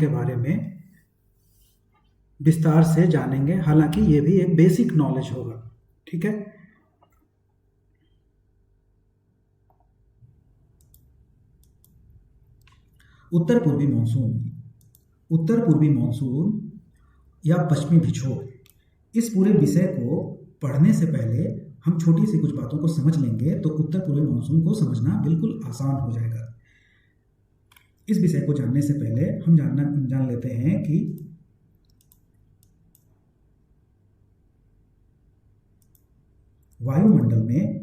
के बारे में विस्तार से जानेंगे, हालांकि ये भी एक बेसिक नॉलेज होगा। ठीक है। उत्तर पूर्वी मानसून, उत्तर पूर्वी मानसून या पश्चिमी विक्षोभ, इस पूरे विषय को पढ़ने से पहले हम छोटी सी कुछ बातों को समझ लेंगे तो उत्तर पूर्वी मानसून को समझना बिल्कुल आसान हो जाएगा। इस विषय को जानने से पहले हम जान लेते हैं कि वायुमंडल में,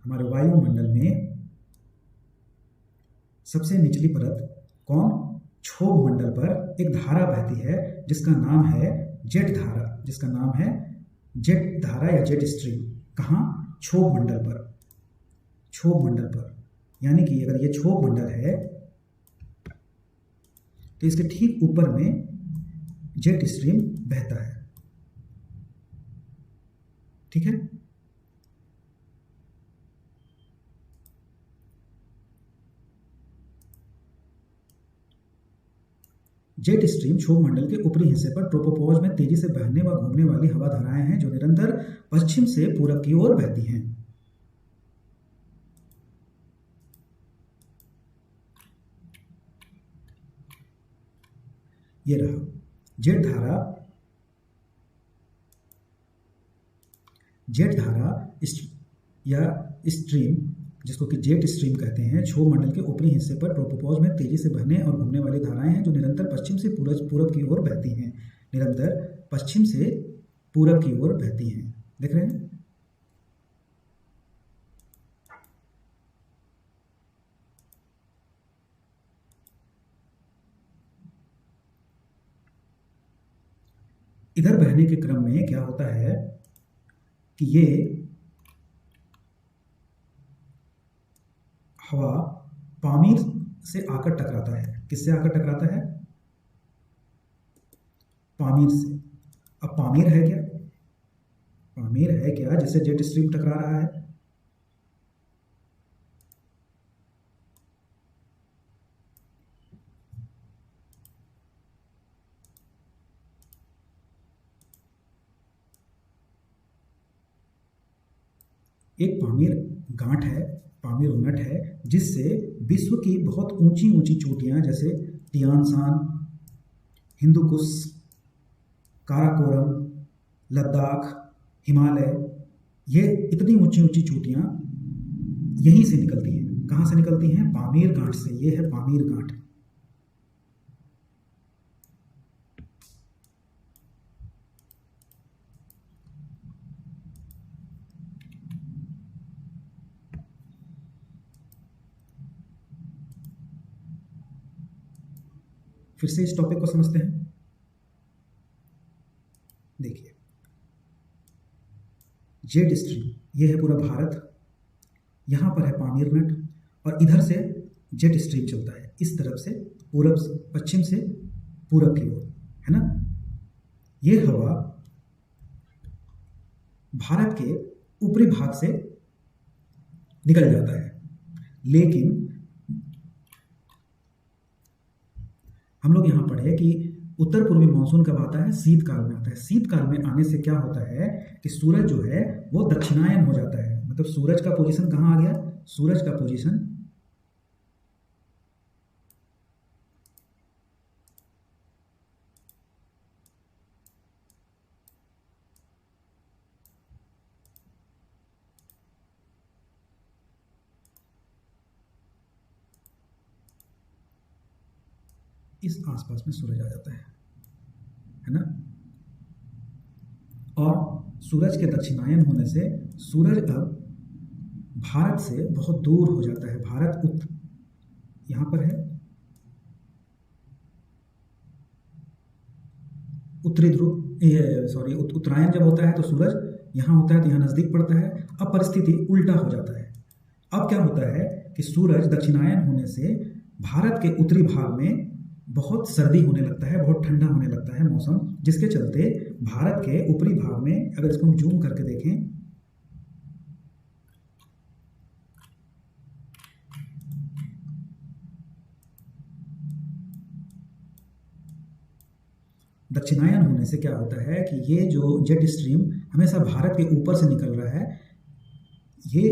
हमारे वायुमंडल में सबसे निचली परत कौन, क्षोभ मंडल पर एक धारा बहती है जिसका नाम है जेट धारा, जिसका नाम है जेट धारा या जेट स्ट्रीम। कहाँ? क्षोभ मंडल पर, क्षोभ मंडल पर। यानी कि अगर ये क्षोभ मंडल है तो इसके ठीक ऊपर में जेट स्ट्रीम बहता है। ठीक है। जेट स्ट्रीम क्षोभ मंडल के ऊपरी हिस्से पर ट्रोपोपॉज में तेजी से बहने व घूमने वाली हवा धाराएं हैं जो निरंतर पश्चिम से पूरब की ओर बहती हैं। ये रहा जेट धारा, जेट धारा या स्ट्रीम, जिसको कि जेट स्ट्रीम कहते हैं, क्षोभ मंडल के ऊपरी हिस्से पर ट्रोपोपॉज में तेजी से बहने और घूमने वाली धाराएं हैं जो निरंतर पश्चिम से पूरब की ओर बहती हैं। निरंतर पश्चिम से पूरब की ओर बहती हैं। देख रहे हैं? इधर बहने के क्रम में क्या होता है कि ये हवा पामीर से आकर टकराता है। किससे आकर टकराता है? पामीर से। अब पामीर है क्या? पामीर है क्या जिससे जेट स्ट्रीम टकरा रहा है? एक पामीर गांठ है, पामीर उन्नट है, जिससे विश्व की बहुत ऊंची ऊंची चोटियां जैसे तियानसान, हिंदुकुश, काराकोरम, लद्दाख, हिमालय, ये इतनी ऊंची ऊंची चोटियां यहीं से निकलती हैं। कहाँ से निकलती हैं? पामीर गांठ से। ये है पामीर गांठ। फिर से इस टॉपिक को समझते हैं। देखिए, जेट स्ट्रीम, ये है पूरा भारत, यहां पर है पामीर नट, और इधर से जेट स्ट्रीम चलता है इस तरफ से, पूरब से, पश्चिम से पूरब की ओर, है ना। ये हवा भारत के ऊपरी भाग से निकल जाता है, लेकिन हम लोग यहां पढ़े कि उत्तर पूर्वी मानसून कब आता है? शीतकाल में आता है। शीतकाल में आने से क्या होता है कि सूरज जो है वो दक्षिणायन हो जाता है। मतलब सूरज का पोजीशन कहाँ आ गया? सूरज का पोजीशन इस आसपास में सूरज आ जाता है ना। और सूरज के दक्षिणायन होने से सूरज अब भारत से बहुत दूर हो जाता है। भारत यहां पर है उत्तरी ध्रुव, सॉरी, उत्तरायण जब होता है तो सूरज यहां होता है तो यहां नजदीक पड़ता है। अब परिस्थिति उल्टा हो जाता है। अब क्या होता है कि सूरज दक्षिणायन होने से भारत के उत्तरी भाग में बहुत सर्दी होने लगता है, बहुत ठंडा होने लगता है मौसम, जिसके चलते भारत के ऊपरी भाग में, अगर इसको हम जूम करके देखें, दक्षिणायन होने से क्या होता है कि ये जो जेट स्ट्रीम हमेशा भारत के ऊपर से निकल रहा है, ये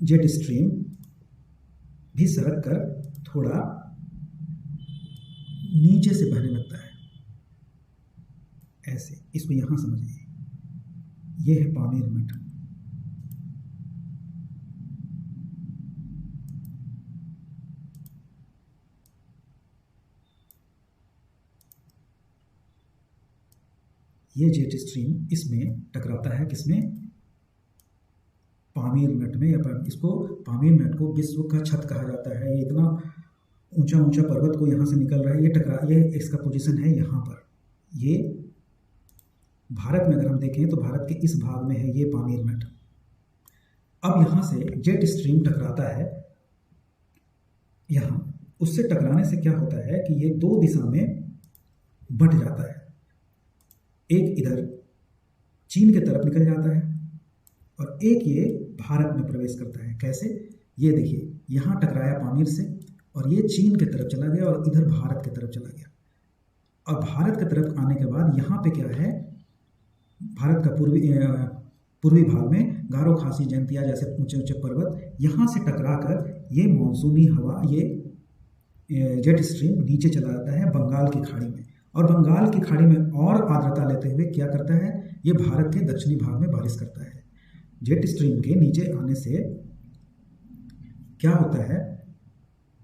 जेट स्ट्रीम भी सरक कर थोड़ा नीचे से बहने लगता है, ऐसे। इसको यहां समझिए, ये है पामीर नट। ये जेट स्ट्रीम इसमें टकराता है, किसमें? पामीर नट में। या इसको पामीर नट को विश्व का छत कहा जाता है। ये इतना ऊंचा ऊंचा पर्वत को यहाँ से निकल रहा है, ये इसका पोजीशन है यहाँ पर। ये भारत में अगर हम देखें तो भारत के इस भाग में है ये पामीर नट। अब यहाँ से जेट स्ट्रीम टकराता है यहाँ, उससे टकराने से क्या होता है कि ये दो दिशा में बंट जाता है। एक इधर चीन की तरफ निकल जाता है और एक ये भारत में प्रवेश करता है। कैसे? ये देखिए, यहाँ टकराया पामीर से और ये चीन की तरफ चला गया और इधर भारत की तरफ चला गया। और भारत की तरफ आने के बाद यहाँ पे क्या है, भारत का पूर्वी भाग में गारो खासी जयंतिया जैसे ऊंचे ऊंचे पर्वत, यहाँ से टकरा कर ये मानसूनी हवा, ये जेट स्ट्रीम नीचे चला जाता है बंगाल की खाड़ी में। और बंगाल की खाड़ी में और आर्द्रता लेते हुए क्या करता है, ये भारत के दक्षिणी भाग में बारिश करता है। जेट स्ट्रीम के नीचे आने से क्या होता है,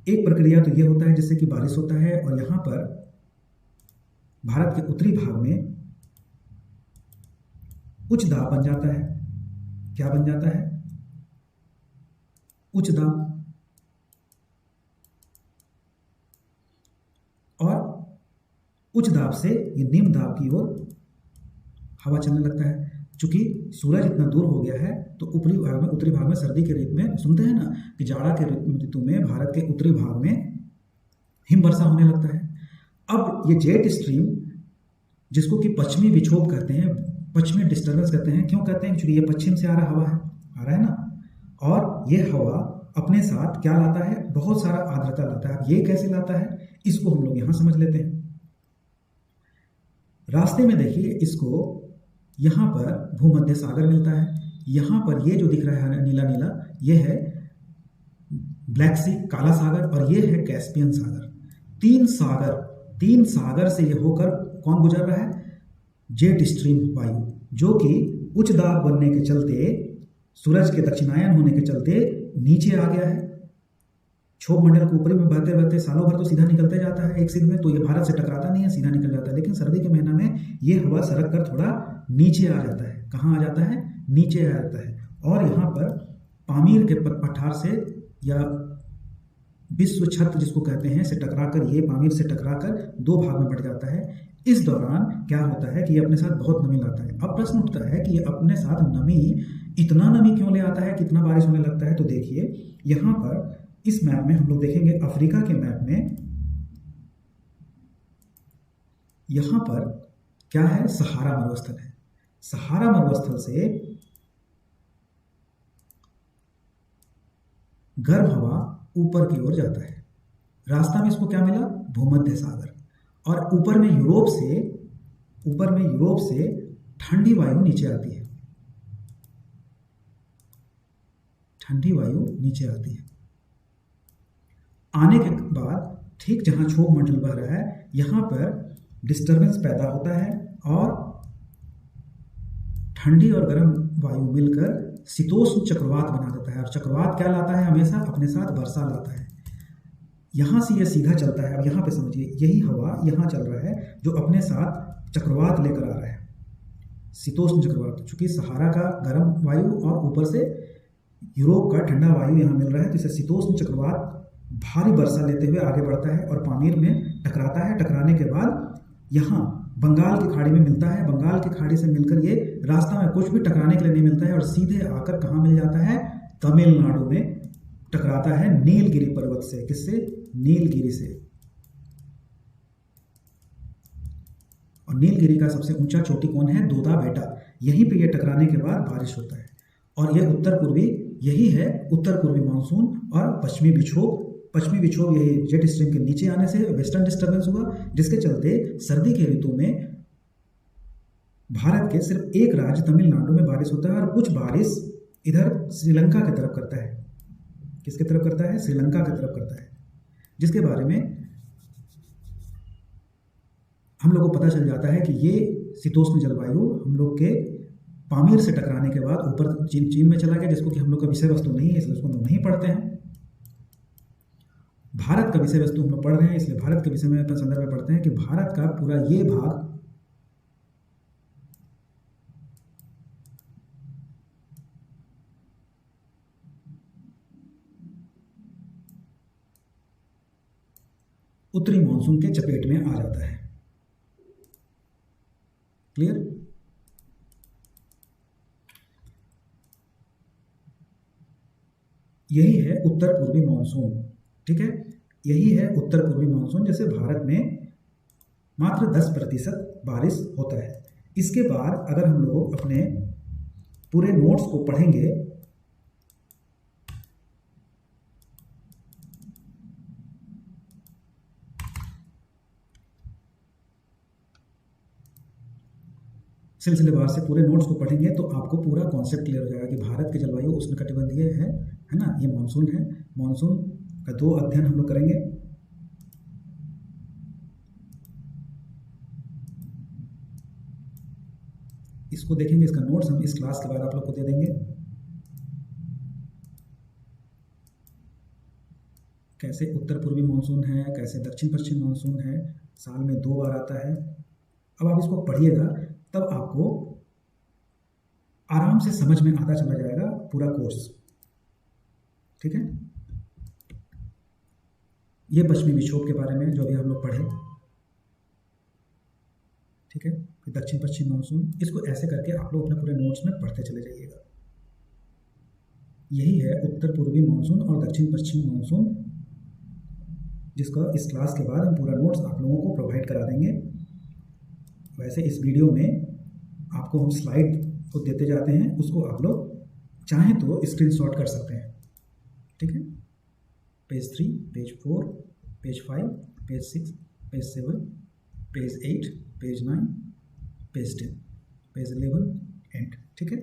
एक प्रक्रिया तो ये होता है जिससे कि बारिश होता है, और यहाँ पर भारत के उत्तरी भाग में उच्च दाब बन जाता है। क्या बन जाता है? उच्च दाब। और उच्च दाब से ये निम्न दाब की ओर हवा चलने लगता है। चूंकि सूरज इतना दूर हो गया है तो उत्तरी भाग में सर्दी के ऋतु में सुनते हैं ना कि जाड़ा के ऋतु में भारत के उत्तरी भाग में हिमवर्षा होने लगता है। अब ये जेट स्ट्रीम, जिसको कि पश्चिमी विक्षोभ कहते हैं, पश्चिमी डिस्टर्बेंस कहते हैं, क्यों कहते हैं? क्योंकि ये पश्चिम से आ रहा है ना। और ये हवा अपने साथ क्या लाता है? बहुत सारा आर्द्रता लाता है। अब ये कैसे लाता है, इसको हम लोग यहां समझ लेते हैं। रास्ते में देखिए, इसको यहाँ पर भूमध्य सागर मिलता है। यहाँ पर ये जो दिख रहा है नीला नीला, ये है ब्लैक सी, काला सागर, और ये है कैस्पियन सागर। तीन सागर से ये होकर कौन गुजर रहा है? जेट स्ट्रीम वायु, जो कि उच्च दाब बनने के चलते, सूरज के दक्षिणायन होने के चलते नीचे आ गया है। क्षोभ मंडल के ऊपरी में बहते बहते सालों भर तो सीधा निकलते जाता है एक सिर में, तो ये भारत से टकराता नहीं है, सीधा निकल जाता है। लेकिन सर्दी के महीना में ये हवा सरक कर थोड़ा नीचे आ जाता है। कहाँ आ जाता है? नीचे आ जाता है। और यहाँ पर पामीर के पठार से या विश्व छत जिसको कहते हैं से टकराकर, ये पामीर से टकराकर दो भाग में बढ़ जाता है। इस दौरान क्या होता है कि ये अपने साथ बहुत नमी लाता है। अब प्रश्न उठता है कि ये अपने साथ इतना नमी क्यों ले आता है, कितना बारिश होने लगता है? तो देखिए, यहाँ पर इस मैप में हम लोग देखेंगे, अफ्रीका के मैप में यहां पर क्या है? सहारा मरुस्थल है। सहारा मरुस्थल से गर्म हवा ऊपर की ओर जाता है। रास्ता में इसको क्या मिला? भूमध्य सागर। और ऊपर में यूरोप से ठंडी वायु नीचे आती है। ठंडी वायु नीचे आती है। आने के बाद ठीक जहां क्षोभ मंडल बह रहा है, यहां पर डिस्टर्बेंस पैदा होता है और ठंडी और गर्म वायु मिलकर शीतोष्ण चक्रवात बना देता है। और चक्रवात क्या लाता है? हमेशा अपने साथ वर्षा लाता है। यहां से ये सीधा चलता है। अब यहां पे समझिए, यही हवा यहां चल रहा है जो अपने साथ चक्रवात लेकर आ रहा है, शीतोष्ण चक्रवात। चूंकि सहारा का गर्म वायु और ऊपर से यूरोप का ठंडा वायु यहां मिल रहा है, तो इसे शीतोष्ण चक्रवात भारी वर्षा लेते हुए आगे बढ़ता है और पामीर में टकराता है। टकराने के बाद यहाँ बंगाल की खाड़ी में मिलता है। बंगाल की खाड़ी से मिलकर ये रास्ता में कुछ भी टकराने के लिए नहीं मिलता है और सीधे आकर कहाँ मिल जाता है? तमिलनाडु में टकराता है नीलगिरी पर्वत से। किससे? नीलगिरी से। और नीलगिरी का सबसे ऊंचा चोटी कौन है? दोदा बेटा। यहीं पे ये टकराने के बाद बारिश होता है। और ये उत्तर पूर्वी मानसून और पश्चिमी विक्षोभ पश्चिमी विक्षोभ यही जेट स्ट्रीम के नीचे आने से वेस्टर्न डिस्टर्बेंस हुआ, जिसके चलते सर्दी के ऋतु में भारत के सिर्फ एक राज्य तमिलनाडु में बारिश होता है और कुछ बारिश इधर श्रीलंका की तरफ करता है। किसके तरफ करता है? श्रीलंका की तरफ करता है, जिसके बारे में हम लोग को पता चल जाता है कि ये शीतोष्ण जलवायु हम लोग के पामीर से टकराने के बाद ऊपर चीन में चला गया, जिसको कि हम लोग का विषय वस्तु नहीं है, इसलिए उसको हम लोग नहीं पढ़ते हैं। भारत का विषय वस्तु हम लोग पढ़ रहे हैं, इसलिए भारत के विषय में संदर्भ में पढ़ते हैं कि भारत का पूरा ये भाग उत्तरी मानसून के चपेट में आ जाता है। क्लियर? यही है उत्तर पूर्वी मानसून। ठीक है, यही है उत्तर पूर्वी मानसून। जैसे भारत में मात्र 10% बारिश होता है। इसके बाद अगर हम लोग अपने पूरे नोट्स को पढ़ेंगे सिलसिलेवार से पूरे नोट्स को पढ़ेंगे तो आपको पूरा कॉन्सेप्ट क्लियर हो जाएगा कि भारत की जलवायु उष्णकटिबंधीय है ना, ये मानसून है। मानसून का 2 अध्ययन हम लोग करेंगे। इसको देखेंगे, इसका नोट्स हम इस क्लास के बाद आप लोग को दे देंगे। कैसे उत्तर पूर्वी मानसून है, कैसे दक्षिण पश्चिम मानसून है, साल में 2 बार आता है। अब आप इसको पढ़िएगा तब आपको आराम से समझ में आता चला जाएगा पूरा कोर्स। ठीक है, ये पश्चिमी विक्षोभ के बारे में जो अभी हम लोग पढ़े। ठीक है, दक्षिण पश्चिम मानसून, इसको ऐसे करके आप लोग अपने पूरे नोट्स में पढ़ते चले जाइएगा। यही है उत्तर पूर्वी मानसून और दक्षिण पश्चिम मानसून, जिसका इस क्लास के बाद हम पूरा नोट्स आप लोगों को प्रोवाइड करा देंगे। वैसे इस वीडियो में आपको हम स्लाइड को देते जाते हैं, उसको आप लोग चाहें तो स्क्रीनशॉट कर सकते हैं। ठीक है, page 3, page 4, page 5, page 6, page 7, page 8, page 9, page 10, page 11 and. ठीक है।